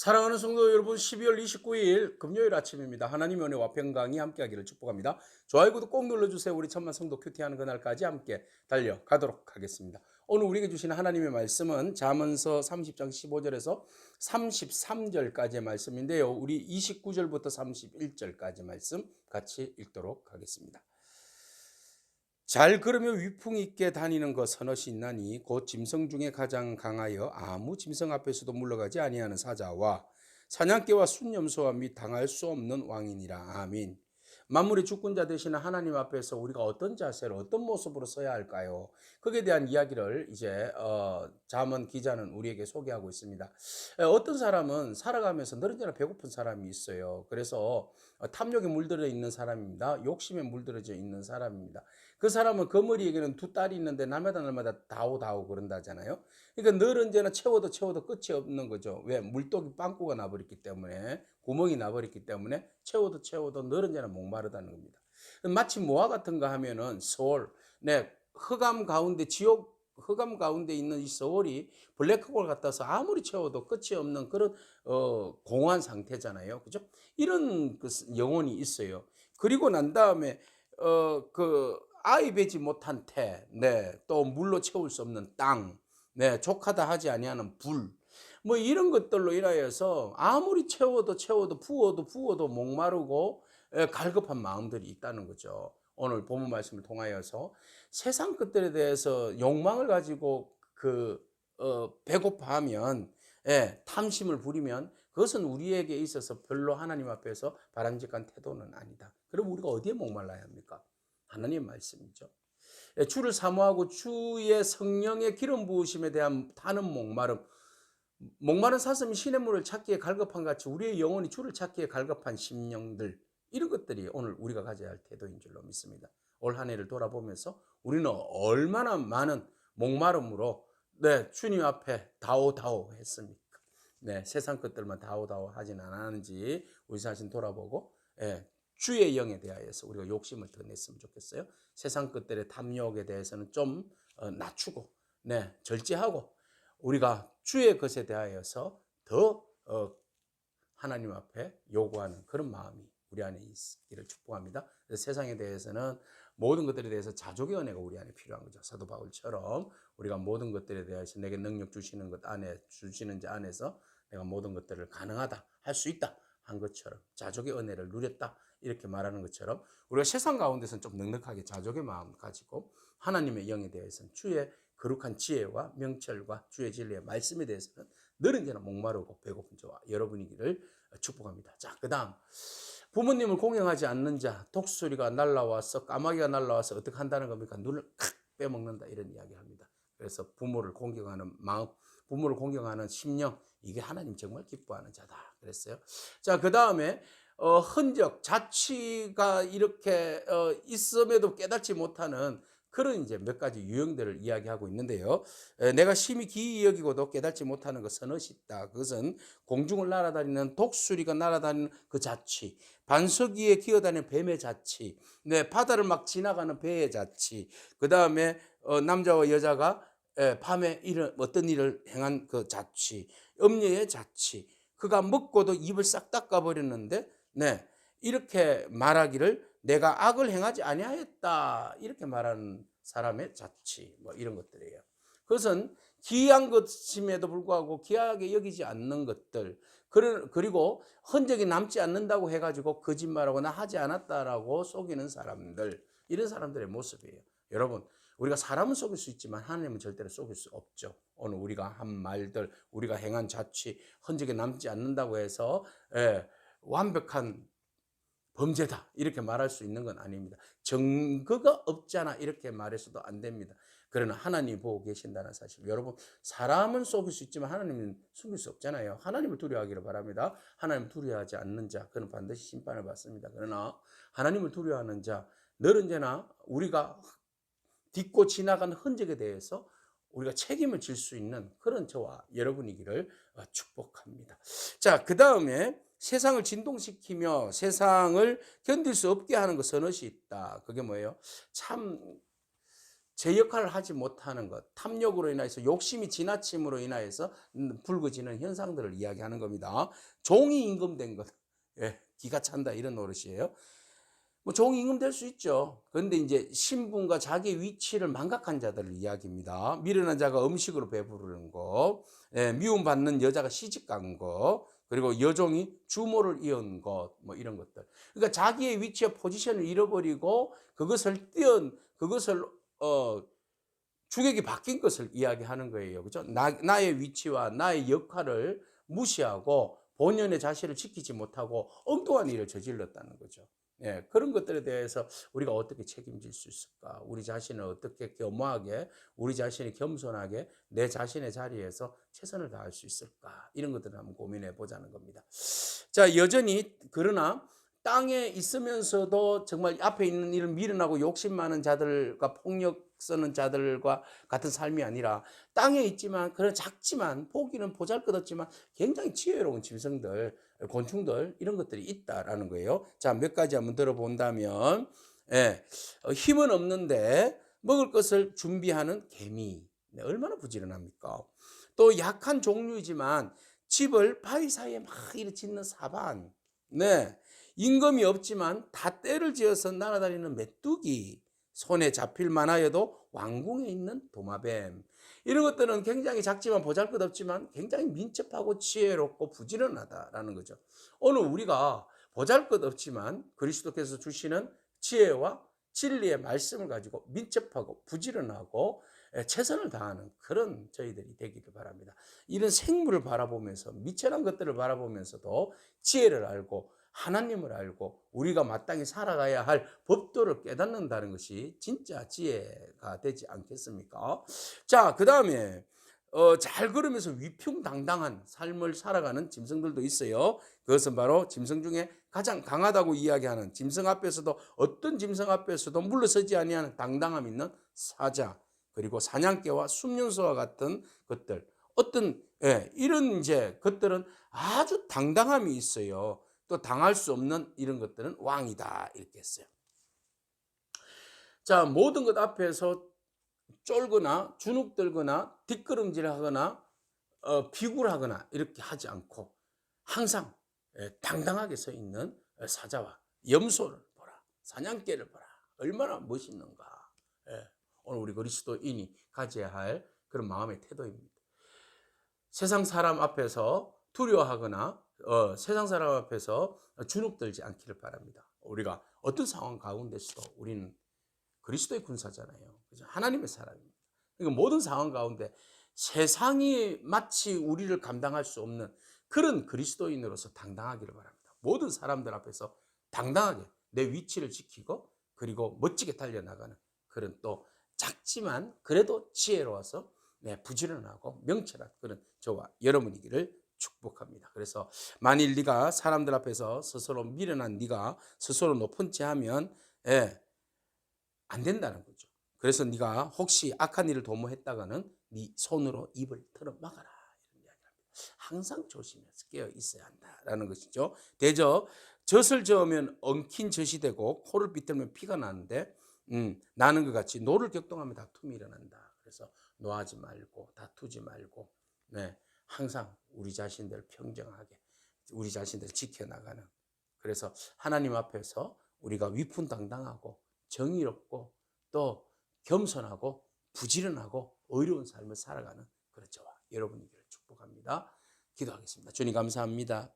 사랑하는 성도 여러분, 12월 29일 금요일 아침입니다. 하나님의 은혜와 평강이 함께하기를 축복합니다. 좋아요, 구독 꼭 눌러주세요. 우리 천만 성도 큐티하는 그날까지 함께 달려가도록 하겠습니다. 오늘 우리에게 주시는 하나님의 말씀은 잠언서 30장 15절에서 33절까지의 말씀인데요. 우리 29절부터 31절까지 말씀 같이 읽도록 하겠습니다. 잘 걸으며 위풍 있게 다니는 것 서너시 있나니 곧 짐승 중에 가장 강하여 아무 짐승 앞에서도 물러가지 아니하는 사자와 사냥개와 순념소와 및 당할 수 없는 왕이니라. 아멘. 만물의 주권자 되시는 하나님 앞에서 우리가 어떤 자세로 어떤 모습으로 서야 할까요? 거기에 대한 이야기를 이제 잠언 기자는 우리에게 소개하고 있습니다. 어떤 사람은 살아가면서 늘은저나 배고픈 사람이 있어요. 그래서 탐욕에 물들어 있는 사람입니다. 욕심에 물들어져 있는 사람입니다. 그 사람은 그 머리에게는 두 딸이 있는데 날마다 다오다오 그런다잖아요. 그러니까 늘 언제나 채워도 끝이 없는 거죠. 왜? 물독이 빵꾸가 나버렸기 때문에, 구멍이 나버렸기 때문에 채워도 늘 언제나 목마르다는 겁니다. 마치 뭐와 같은가 하면은 서울, 네, 흑암 가운데 있는 이 서울이 블랙홀 같아서 아무리 채워도 끝이 없는 그런 공허한 상태잖아요. 그죠? 이런 그 영혼이 있어요. 그리고 난 다음에 그 아이 베지 못한 태, 네, 또 물로 채울 수 없는 땅, 네, 족하다 하지 아니하는 불, 뭐 이런 것들로 인하여서 아무리 부어도 목마르고 갈급한 마음들이 있다는 거죠. 오늘 본문 말씀을 통하여서 세상 것들에 대해서 욕망을 가지고 배고파하면, 탐심을 부리면 그것은 우리에게 있어서 별로 하나님 앞에서 바람직한 태도는 아니다. 그럼 우리가 어디에 목말라야 합니까? 하나님의 말씀이죠. 주를 사모하고 주의 성령의 기름 부으심에 대한 타는 목마른 사슴이 시냇물을 찾기에 갈급한 같이 우리의 영혼이 주를 찾기에 갈급한 심령들, 이런 것들이 오늘 우리가 가져야 할 태도인 줄로 믿습니다. 올 한 해를 돌아보면서 우리는 얼마나 많은 목마름으로 주님 앞에 다오다오 했습니까? 세상 것들만 다오다오 하진 않았는지 우리 자신 돌아보고, 주의 영에 대하여서 우리가 욕심을 더 냈으면 좋겠어요. 세상 것들의 탐욕에 대해서는 좀 낮추고, 절제하고, 우리가 주의 것에 대하여서 더 하나님 앞에 요구하는 그런 마음이 우리 안에 있기를 축복합니다. 세상에 대해서는 모든 것들에 대해서 자족의 은혜가 우리 안에 필요한 거죠. 사도 바울처럼 우리가 모든 것들에 대해서 내게 능력 주시는 것 안에 주시는 자 안에서 내가 모든 것들을 가능하다, 할 수 있다 한 것처럼, 자족의 은혜를 누렸다 이렇게 말하는 것처럼, 우리가 세상 가운데서는 좀 넉넉하게 자족의 마음 가지고 하나님의 영에 대해서는 주의 거룩한 지혜와 명철과 주의 진리의 말씀에 대해서는 늘 언제나 목마르고 배고픈 저와 여러분이기를 축복합니다. 자, 그 다음, 부모님을 공경하지 않는 자, 독수리가 날라와서, 까마귀가 날라와서 어떻게 한다는 겁니까? 눈을 칵 빼먹는다, 이런 이야기를 합니다. 그래서 부모를 공경하는 마음, 부모를 공경하는 심령, 이게 하나님 정말 기뻐하는 자다 그랬어요. 자, 그 다음에 흔적, 자취가 이렇게 있음에도 깨닫지 못하는 그런 이제 몇 가지 유형들을 이야기하고 있는데요. 내가 심히 기이 여기고도 깨닫지 못하는 것 서너시 있다. 그것은 공중을 날아다니는 독수리가 날아다니는 그 자취, 반석 위에 기어다니는 뱀의 자취, 바다를 막 지나가는 배의 자취, 그 다음에 남자와 여자가 밤에 어떤 일을 행한 그 자취, 음녀의 자취, 그가 먹고도 입을 싹 닦아버렸는데, 이렇게 말하기를 내가 악을 행하지 아니하였다, 이렇게 말하는 사람의 자취, 뭐 이런 것들이에요. 그것은 기이한 것임에도 불구하고 기이하게 여기지 않는 것들, 그리고 흔적이 남지 않는다고 해가지고 거짓말하고 나 하지 않았다라고 속이는 사람들, 이런 사람들의 모습이에요. 여러분, 우리가 사람은 속일 수 있지만 하나님은 절대로 속일 수 없죠. 오늘 우리가 한 말들, 우리가 행한 자취, 흔적이 남지 않는다고 해서 완벽한 범죄다 이렇게 말할 수 있는 건 아닙니다. 증거가 없잖아 이렇게 말해서도 안 됩니다. 그러나 하나님이 보고 계신다는 사실, 여러분, 사람은 속일 수 있지만 하나님은 숨길 수 없잖아요. 하나님을 두려워하기를 바랍니다. 하나님을 두려워하지 않는 자, 그는 반드시 심판을 받습니다. 그러나 하나님을 두려워하는 자, 늘 언제나 우리가 딛고 지나간 흔적에 대해서 우리가 책임을 질 수 있는 그런 저와 여러분이기를 축복합니다. 자, 그 다음에 세상을 진동시키며 세상을 견딜 수 없게 하는 것 서너시 있다. 그게 뭐예요? 참 제 역할을 하지 못하는 것, 탐욕으로 인해서 욕심이 지나침으로 인하여서 불거지는 현상들을 이야기하는 겁니다. 종이 임금된 것, 예, 기가 찬다 이런 노릇이에요. 뭐 종이 임금될 수 있죠. 그런데 이제 신분과 자기 위치를 망각한 자들을 이야기입니다. 미련한 자가 음식으로 배부르는 거, 예, 미움받는 여자가 시집간 거, 그리고 여종이 주모를 이은 것, 뭐 이런 것들. 그러니까 자기의 위치와 포지션을 잃어버리고 그것을 주객이 바뀐 것을 이야기하는 거예요. 그죠? 나의 위치와 나의 역할을 무시하고 본연의 자신을 지키지 못하고 엉뚱한 일을 저질렀다는 거죠. 예, 그런 것들에 대해서 우리가 어떻게 책임질 수 있을까? 우리 자신을 어떻게 겸허하게, 우리 자신이 겸손하게 내 자신의 자리에서 최선을 다할 수 있을까? 이런 것들을 한번 고민해 보자는 겁니다. 자, 여전히 그러나 땅에 있으면서도 정말 앞에 있는 이런 미련하고 욕심 많은 자들과 폭력 쓰는 자들과 같은 삶이 아니라 땅에 있지만 그런 작지만 보기는 보잘것없지만 굉장히 지혜로운 짐승들, 곤충들 이런 것들이 있다라는 거예요. 자, 몇 가지 한번 들어본다면, 예, 힘은 없는데 먹을 것을 준비하는 개미, 네, 얼마나 부지런합니까? 또 약한 종류이지만 집을 바위 사이에 막 이렇게 짓는 사반, 네, 임금이 없지만 다 떼를 지어서 날아다니는 메뚜기, 손에 잡힐 만하여도 왕궁에 있는 도마뱀, 이런 것들은 굉장히 작지만 보잘것없지만 굉장히 민첩하고 지혜롭고 부지런하다라는 거죠. 오늘 우리가 보잘것없지만 그리스도께서 주시는 지혜와 진리의 말씀을 가지고 민첩하고 부지런하고 최선을 다하는 그런 저희들이 되기를 바랍니다. 이런 생물을 바라보면서 미천한 것들을 바라보면서도 지혜를 알고 하나님을 알고 우리가 마땅히 살아가야 할 법도를 깨닫는다는 것이 진짜 지혜가 되지 않겠습니까? 자, 그 다음에 잘 걸으면서 위풍당당한 삶을 살아가는 짐승들도 있어요. 그것은 바로 짐승 중에 가장 강하다고 이야기하는, 짐승 앞에서도 어떤 짐승 앞에서도 물러서지 아니하는 당당함 있는 사자, 그리고 사냥개와 숙련소와 같은 것들, 어떤 이런 이제 것들은 아주 당당함이 있어요. 또 당할 수 없는 이런 것들은 왕이다 이렇게 했어요. 자, 모든 것 앞에서 쫄거나 주눅들거나 뒷걸음질하거나 비굴하거나 이렇게 하지 않고 항상 당당하게 서 있는 사자와 염소를 보라, 사냥개를 보라, 얼마나 멋있는가. 오늘 우리 그리스도인이 가져야 할 그런 마음의 태도입니다. 세상 사람 앞에서 두려워하거나 세상 사람 앞에서 주눅들지 않기를 바랍니다. 우리가 어떤 상황 가운데서도 우리는 그리스도의 군사잖아요. 그죠? 하나님의 사람입니다. 그러니까 모든 상황 가운데 세상이 마치 우리를 감당할 수 없는 그런 그리스도인으로서 당당하기를 바랍니다. 모든 사람들 앞에서 당당하게 내 위치를 지키고 그리고 멋지게 달려나가는 그런 또 작지만 그래도 지혜로워서 부지런하고 명철한 그런 저와 여러분이기를 축복합니다. 그래서 만일 네가 사람들 앞에서 스스로 미련한 네가 스스로 높은 채 하면 안 된다는 거죠. 그래서 네가 혹시 악한 일을 도모했다가는 네 손으로 입을 틀어 막아라 이런 이야기합니다. 항상 조심해서 깨어 있어야 한다라는 것이죠. 대저 젖을 저으면 엉킨 젖이 되고 코를 비틀면 피가 나는데 나는 것 같이 노를 격동하면 다툼이 일어난다. 그래서 노하지 말고 다투지 말고 항상 우리 자신들을 평정하게 우리 자신들을 지켜나가는, 그래서 하나님 앞에서 우리가 위풍당당하고 정의롭고 또 겸손하고 부지런하고 의로운 삶을 살아가는 그런 저와 여러분이기를 축복합니다. 기도하겠습니다. 주님 감사합니다.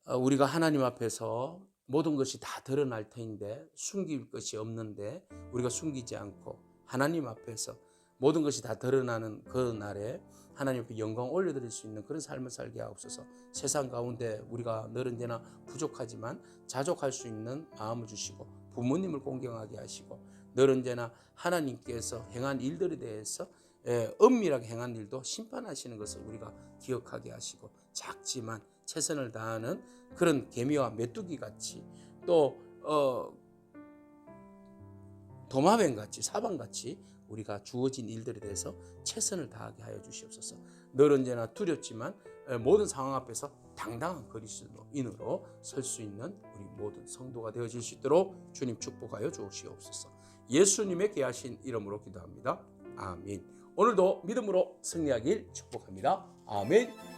우리가 하나님 앞에서 모든 것이 다 드러날 터인데 숨길 것이 없는데 우리가 숨기지 않고 하나님 앞에서 모든 것이 다 드러나는 그 날에 하나님 앞에 영광 올려드릴 수 있는 그런 삶을 살게 하옵소서. 세상 가운데 우리가 늘 언제나 부족하지만 자족할 수 있는 마음을 주시고 부모님을 공경하게 하시고 늘 언제나 하나님께서 행한 일들에 대해서 은밀하게 행한 일도 심판하시는 것을 우리가 기억하게 하시고 작지만 최선을 다하는 그런 개미와 메뚜기 같이 또 도마뱀 같이 사방 같이 우리가 주어진 일들에 대해서 최선을 다하게 하여 주시옵소서. 늘 언제나 두렵지만 모든 상황 앞에서 당당한 그리스도인으로 설 수 있는 우리 모든 성도가 되어질 수 있도록 주님 축복하여 주시옵소서. 예수님의 귀하신 이름으로 기도합니다. 아멘. 오늘도 믿음으로 승리하길 축복합니다. 아멘.